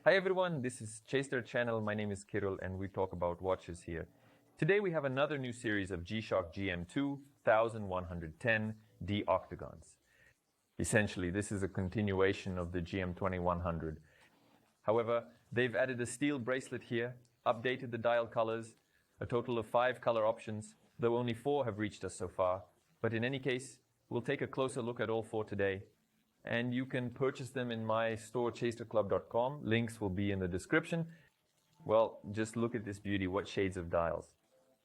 Hi everyone, this is Chaser channel. My name is Kirill and we talk about watches here. Today we have another new series of G-SHOCK GM-2110D Octagons. Essentially, this is a continuation of the GM-2100. However, they've added a steel bracelet here, updated the dial colors, a total of 5 color options, though only 4 have reached us so far. But in any case, we'll take a closer look at all 4 today. And you can purchase them in my store, chaserclub.com. Links will be in the description. Well, just look at this beauty. What shades of dials.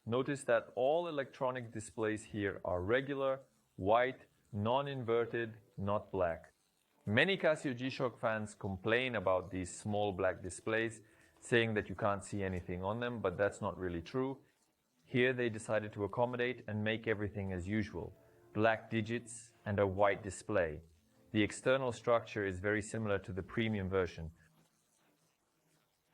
Notice that all electronic displays here are regular, white, non-inverted, not black. Many Casio G-SHOCK fans complain about these small black displays, saying that you can't see anything on them, but that's not really true. Here they decided to accommodate and make everything as usual. Black digits and a white display. The external structure is very similar to the premium version.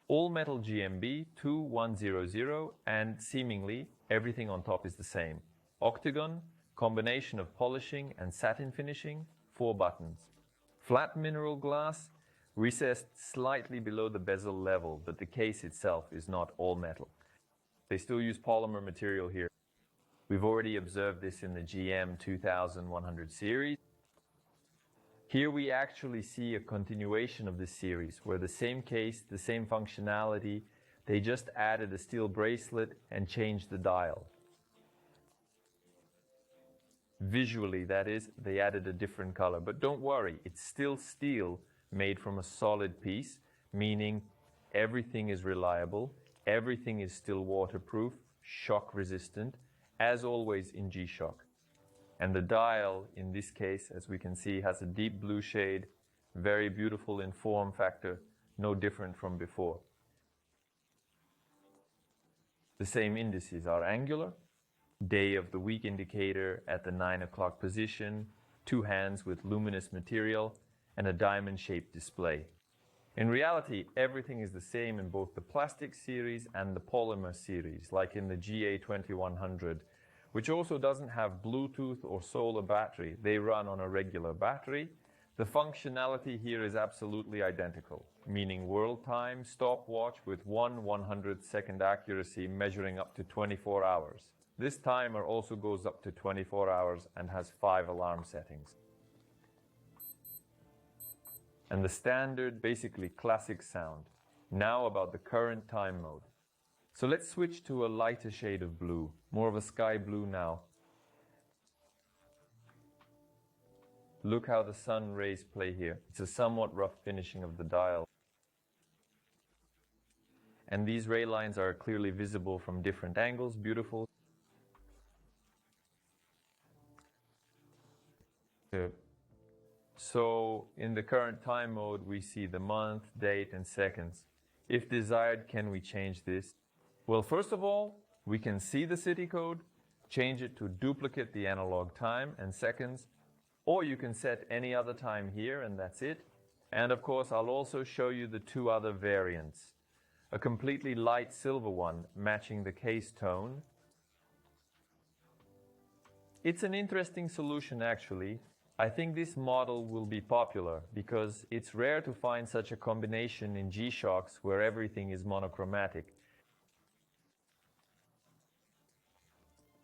All metal GMB 2100 and seemingly everything on top is the same. Octagon, combination of polishing and satin finishing, 4 buttons. Flat mineral glass, recessed slightly below the bezel level, but the case itself is not all metal. They still use polymer material here. We've already observed this in the GM-2100 series. Here we actually see a continuation of this series, where the same case, the same functionality, they just added a steel bracelet and changed the dial. Visually, that is, they added a different color, but don't worry, it's still steel made from a solid piece, meaning everything is reliable, everything is still waterproof, shock resistant, as always in G-SHOCK. And the dial, in this case, as we can see, has a deep blue shade, very beautiful in form factor, no different from before. The same indices are angular, day of the week indicator at the 9 o'clock position, 2 hands with luminous material, and a diamond-shaped display. In reality, everything is the same in both the plastic series and the polymer series, like in the GA-2100, which also doesn't have Bluetooth or solar battery. They run on a regular battery. The functionality here is absolutely identical, meaning world time, stopwatch with 1/100-second accuracy measuring up to 24 hours. This timer also goes up to 24 hours and has 5 alarm settings. And the standard, basically classic sound. Now about the current time mode. So let's switch to a lighter shade of blue, more of a sky blue now. Look how the sun rays play here. It's a somewhat rough finishing of the dial. And these ray lines are clearly visible from different angles, beautiful. So in the current time mode, we see the month, date, and seconds. If desired, can we change this? Well, first of all, we can see the city code, change it to duplicate the analog time and seconds, or you can set any other time here and that's it. And of course, I'll also show you the 2 other variants. A completely light silver one, matching the case tone. It's an interesting solution actually. I think this model will be popular because it's rare to find such a combination in G-SHOCKs where everything is monochromatic.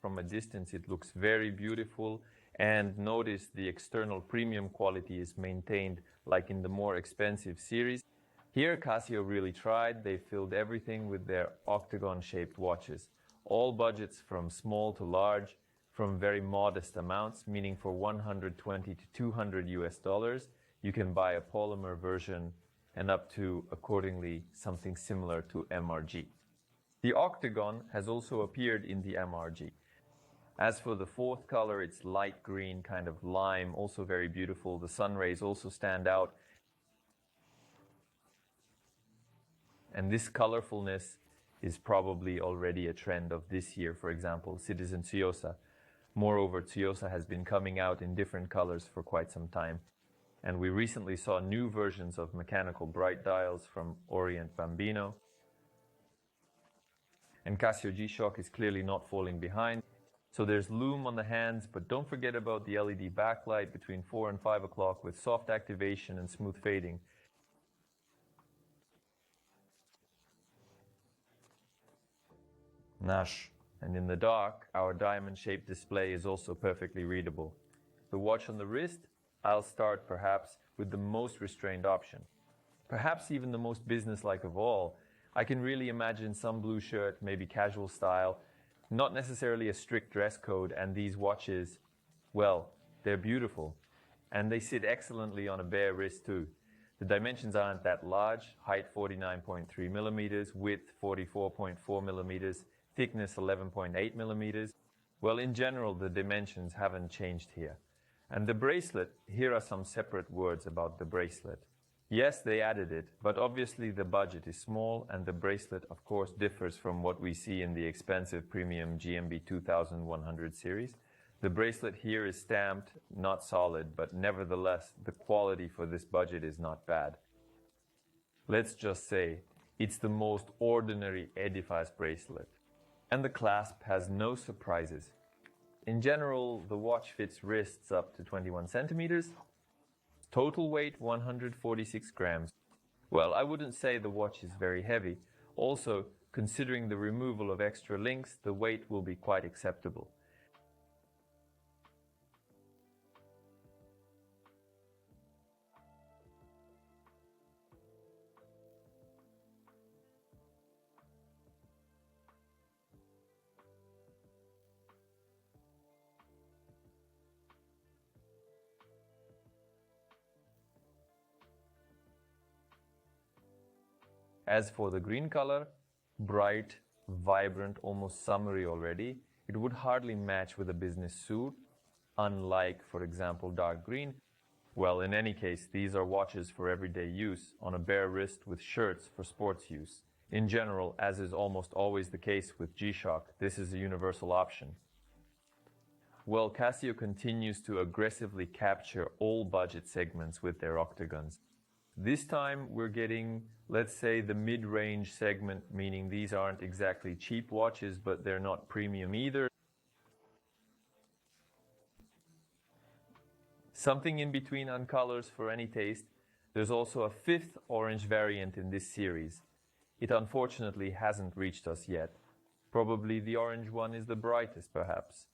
From a distance it looks very beautiful, and notice the external premium quality is maintained like in the more expensive series. Here Casio really tried. They filled everything with their octagon shaped watches. All budgets from small to large, from very modest amounts, meaning for 120 to 200 US dollars, you can buy a polymer version, and up to, accordingly, something similar to MRG. The octagon has also appeared in the MRG. As for the 4th color, it's light green, kind of lime, also very beautiful. The sun rays also stand out. And this colorfulness is probably already a trend of this year, for example, Citizen Ciosa. Moreover, Ciosa has been coming out in different colors for quite some time. And we recently saw new versions of mechanical bright dials from Orient Bambino. And Casio G-SHOCK is clearly not falling behind. So there's lume on the hands, but don't forget about the LED backlight between 4 and 5 o'clock with soft activation and smooth fading. And in the dark, our diamond-shaped display is also perfectly readable. The watch on the wrist, I'll start perhaps with the most restrained option. Perhaps even the most businesslike of all. I can really imagine some blue shirt, maybe casual style, not necessarily a strict dress code, and these watches, well, they're beautiful. And they sit excellently on a bare wrist too. The dimensions aren't that large, height 49.3 millimeters, width 44.4 millimeters, thickness 11.8 millimeters. Well, in general, the dimensions haven't changed here. And the bracelet, here are some separate words about the bracelet. Yes, they added it, but obviously the budget is small, and the bracelet, of course, differs from what we see in the expensive premium GMB-2100 series. The bracelet here is stamped, not solid, but nevertheless, the quality for this budget is not bad. Let's just say, it's the most ordinary Edifice bracelet. And the clasp has no surprises. In general, the watch fits wrists up to 21 centimeters. Total weight 146 grams. Well, I wouldn't say the watch is very heavy. Also, considering the removal of extra links, the weight will be quite acceptable. As for the green color, bright, vibrant, almost summery already, it would hardly match with a business suit, unlike, for example, dark green. Well, in any case, these are watches for everyday use, on a bare wrist with shirts for sports use. In general, as is almost always the case with G-SHOCK, this is a universal option. Well, Casio continues to aggressively capture all budget segments with their Octagons. This time we're getting, let's say, the mid-range segment, meaning these aren't exactly cheap watches, but they're not premium either. Something in between on colors for any taste. There's also a fifth orange variant in this series. It unfortunately hasn't reached us yet. Probably the orange one is the brightest, perhaps.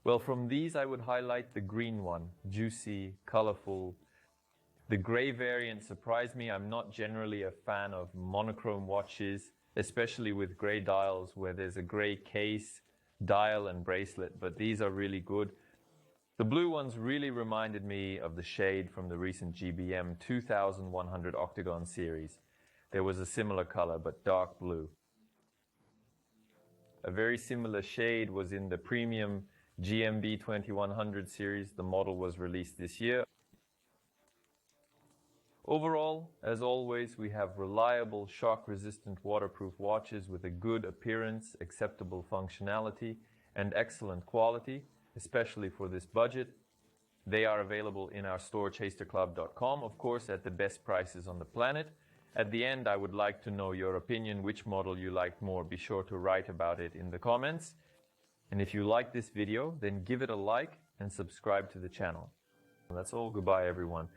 Well, from these I would highlight the green one, juicy, colorful. The gray variant surprised me. I'm not generally a fan of monochrome watches, especially with gray dials where there's a gray case, dial and bracelet, but these are really good. The blue ones really reminded me of the shade from the recent GBM-2110 Octagon series. There was a similar color, but dark blue. A very similar shade was in the premium GMB-2100 series. The model was released this year. Overall, as always, we have reliable, shock-resistant, waterproof watches with a good appearance, acceptable functionality, and excellent quality, especially for this budget. They are available in our store, chasterclub.com, of course, at the best prices on the planet. At the end, I would like to know your opinion, which model you liked more. Be sure to write about it in the comments. And if you like this video, then give it a like and subscribe to the channel. That's all. Goodbye, everyone.